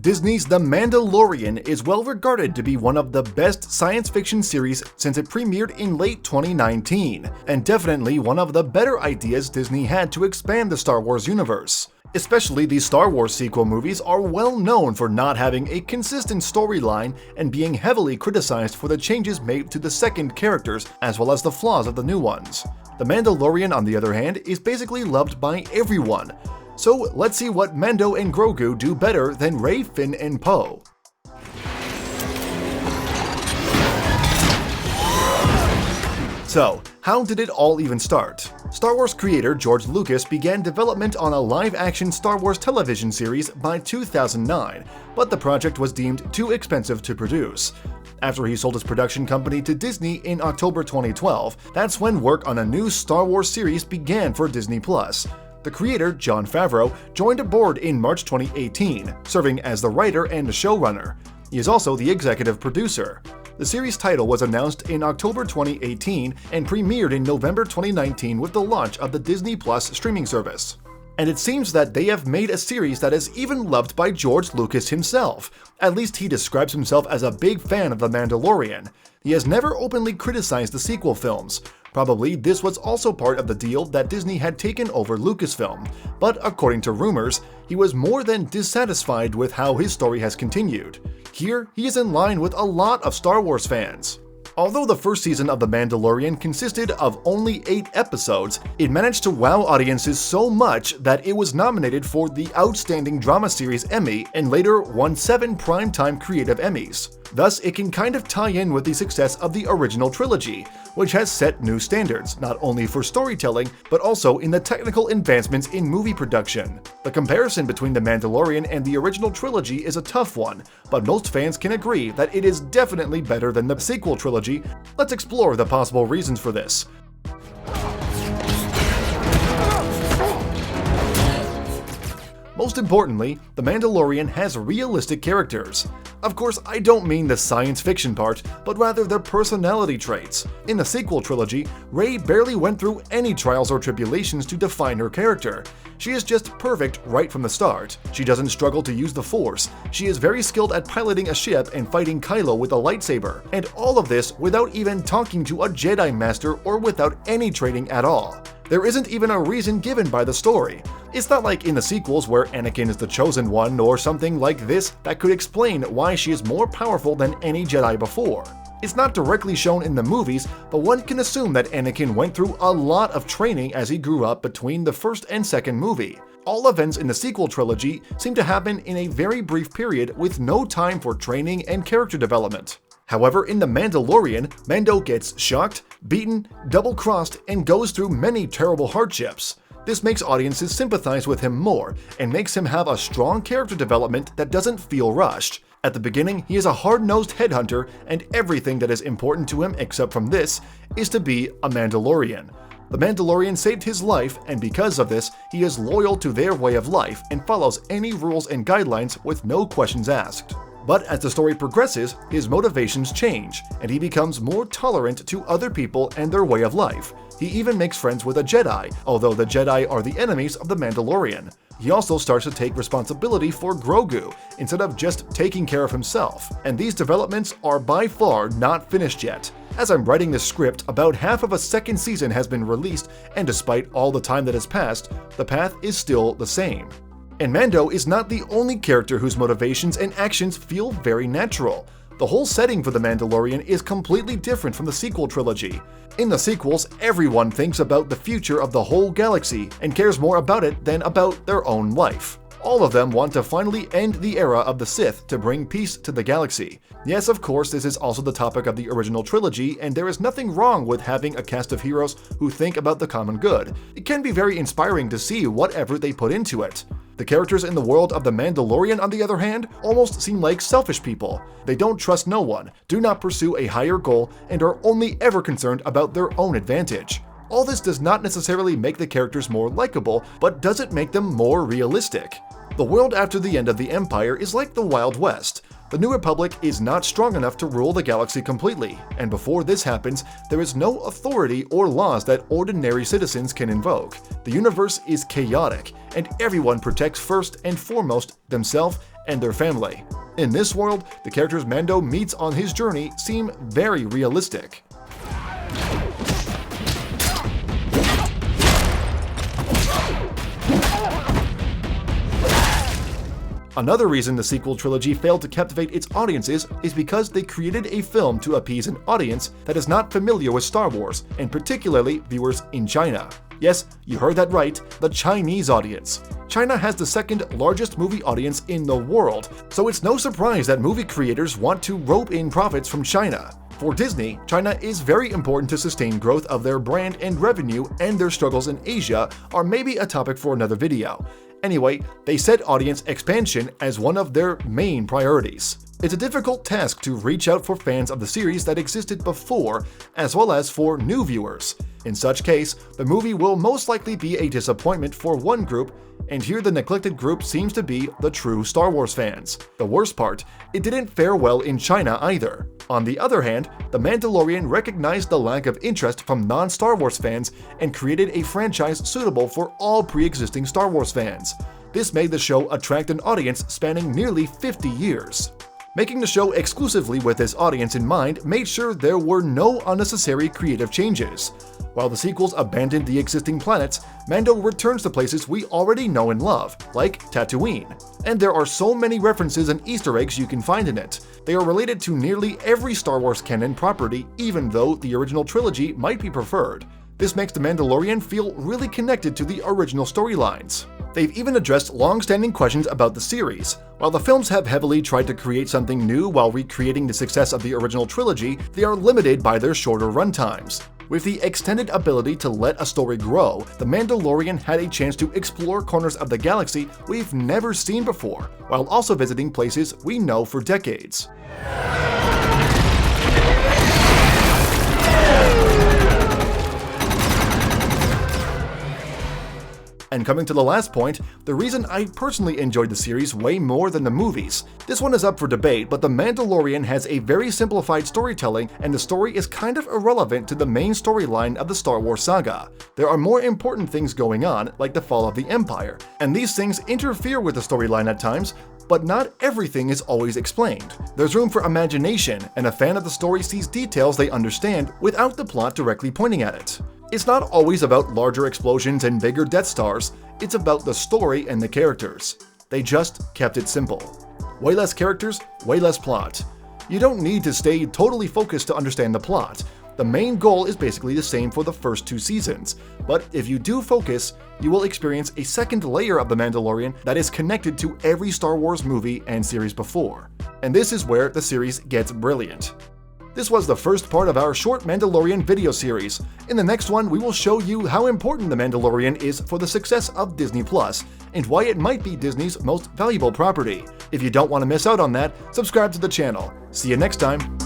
Disney's The Mandalorian is well regarded to be one of the best science fiction series since it premiered in late 2019, and definitely one of the better ideas Disney had to expand the Star Wars universe. Especially the Star Wars sequel movies are well known for not having a consistent storyline and being heavily criticized for the changes made to the second characters as well as the flaws of the new ones. The Mandalorian, on the other hand, is basically loved by everyone. So let's see what Mando and Grogu do better than Rey, Finn, and Poe. So, how did it all even start? Star Wars creator George Lucas began development on a live-action Star Wars television series by 2009, but the project was deemed too expensive to produce. After he sold his production company to Disney in October 2012, that's when work on a new Star Wars series began for Disney+. The creator, Jon Favreau, joined aboard in March 2018, serving as the writer and showrunner. He is also the executive producer. The series title was announced in October 2018 and premiered in November 2019 with the launch of the Disney Plus streaming service. And it seems that they have made a series that is even loved by George Lucas himself. At least he describes himself as a big fan of The Mandalorian. He has never openly criticized the sequel films. Probably this was also part of the deal that Disney had taken over Lucasfilm, but according to rumors, he was more than dissatisfied with how his story has continued. Here, he is in line with a lot of Star Wars fans. Although the first season of The Mandalorian consisted of only 8 episodes, it managed to wow audiences so much that it was nominated for the Outstanding Drama Series Emmy and later won 7 Primetime Creative Emmys. Thus, it can kind of tie in with the success of the original trilogy, which has set new standards, not only for storytelling, but also in the technical advancements in movie production. The comparison between The Mandalorian and the original trilogy is a tough one, but most fans can agree that it is definitely better than the sequel trilogy. Let's explore the possible reasons for this. Most importantly, The Mandalorian has realistic characters. Of course, I don't mean the science fiction part, but rather their personality traits. In the sequel trilogy, Rey barely went through any trials or tribulations to define her character. She is just perfect right from the start. She doesn't struggle to use the Force. She is very skilled at piloting a ship and fighting Kylo with a lightsaber. And all of this without even talking to a Jedi Master or without any training at all. There isn't even a reason given by the story. It's not like in the sequels where Anakin is the chosen one or something like this that could explain why she is more powerful than any Jedi before. It's not directly shown in the movies, but one can assume that Anakin went through a lot of training as he grew up between the first and second movie. All events in the sequel trilogy seem to happen in a very brief period with no time for training and character development. However, in The Mandalorian, Mando gets shocked, beaten, double-crossed, and goes through many terrible hardships. This makes audiences sympathize with him more, and makes him have a strong character development that doesn't feel rushed. At the beginning, he is a hard-nosed headhunter, and everything that is important to him except from this is to be a Mandalorian. The Mandalorian saved his life, and because of this, he is loyal to their way of life and follows any rules and guidelines with no questions asked. But as the story progresses, his motivations change, and he becomes more tolerant to other people and their way of life. He even makes friends with a Jedi, although the Jedi are the enemies of the Mandalorian. He also starts to take responsibility for Grogu, instead of just taking care of himself, and these developments are by far not finished yet. As I'm writing this script, about half of a second season has been released, and despite all the time that has passed, the path is still the same. And Mando is not the only character whose motivations and actions feel very natural. The whole setting for The Mandalorian is completely different from the sequel trilogy. In the sequels, everyone thinks about the future of the whole galaxy and cares more about it than about their own life. All of them want to finally end the era of the Sith to bring peace to the galaxy. Yes, of course, this is also the topic of the original trilogy, and there is nothing wrong with having a cast of heroes who think about the common good. It can be very inspiring to see whatever they put into it. The characters in the world of The Mandalorian, on the other hand, almost seem like selfish people. They don't trust no one, do not pursue a higher goal, and are only ever concerned about their own advantage. All this does not necessarily make the characters more likable, but does it make them more realistic? The world after the end of the Empire is like the Wild West. The New Republic is not strong enough to rule the galaxy completely, and before this happens, there is no authority or laws that ordinary citizens can invoke. The universe is chaotic, and everyone protects first and foremost themselves and their family. In this world, the characters Mando meets on his journey seem very realistic. Another reason the sequel trilogy failed to captivate its audiences is because they created a film to appease an audience that is not familiar with Star Wars, and particularly viewers in China. Yes, you heard that right, the Chinese audience. China has the second largest movie audience in the world, so it's no surprise that movie creators want to rope in profits from China. For Disney, China is very important to sustain growth of their brand and revenue, and their struggles in Asia are maybe a topic for another video. Anyway, they set audience expansion as one of their main priorities. It's a difficult task to reach out for fans of the series that existed before, as well as for new viewers. In such case, the movie will most likely be a disappointment for one group, and here the neglected group seems to be the true Star Wars fans. The worst part, it didn't fare well in China either. On the other hand, The Mandalorian recognized the lack of interest from non-Star Wars fans and created a franchise suitable for all pre-existing Star Wars fans. This made the show attract an audience spanning nearly 50 years. Making the show exclusively with this audience in mind made sure there were no unnecessary creative changes. While the sequels abandoned the existing planets, Mando returns to places we already know and love, like Tatooine. And there are so many references and Easter eggs you can find in it. They are related to nearly every Star Wars canon property, even though the original trilogy might be preferred. This makes The Mandalorian feel really connected to the original storylines. They've even addressed long-standing questions about the series. While the films have heavily tried to create something new while recreating the success of the original trilogy, they are limited by their shorter runtimes. With the extended ability to let a story grow, The Mandalorian had a chance to explore corners of the galaxy we've never seen before, while also visiting places we know for decades. And coming to the last point, the reason I personally enjoyed the series way more than the movies. This one is up for debate, but The Mandalorian has a very simplified storytelling, and the story is kind of irrelevant to the main storyline of the Star Wars saga. There are more important things going on, like the fall of the Empire, and these things interfere with the storyline at times, but not everything is always explained. There's room for imagination, and a fan of the story sees details they understand without the plot directly pointing at it. It's not always about larger explosions and bigger Death Stars, it's about the story and the characters. They just kept it simple. Way less characters, way less plot. You don't need to stay totally focused to understand the plot. The main goal is basically the same for the first 2 seasons, but if you do focus, you will experience a second layer of The Mandalorian that is connected to every Star Wars movie and series before. And this is where the series gets brilliant. This was the first part of our short Mandalorian video series. In the next one, we will show you how important The Mandalorian is for the success of Disney Plus, and why it might be Disney's most valuable property. If you don't want to miss out on that, subscribe to the channel. See you next time!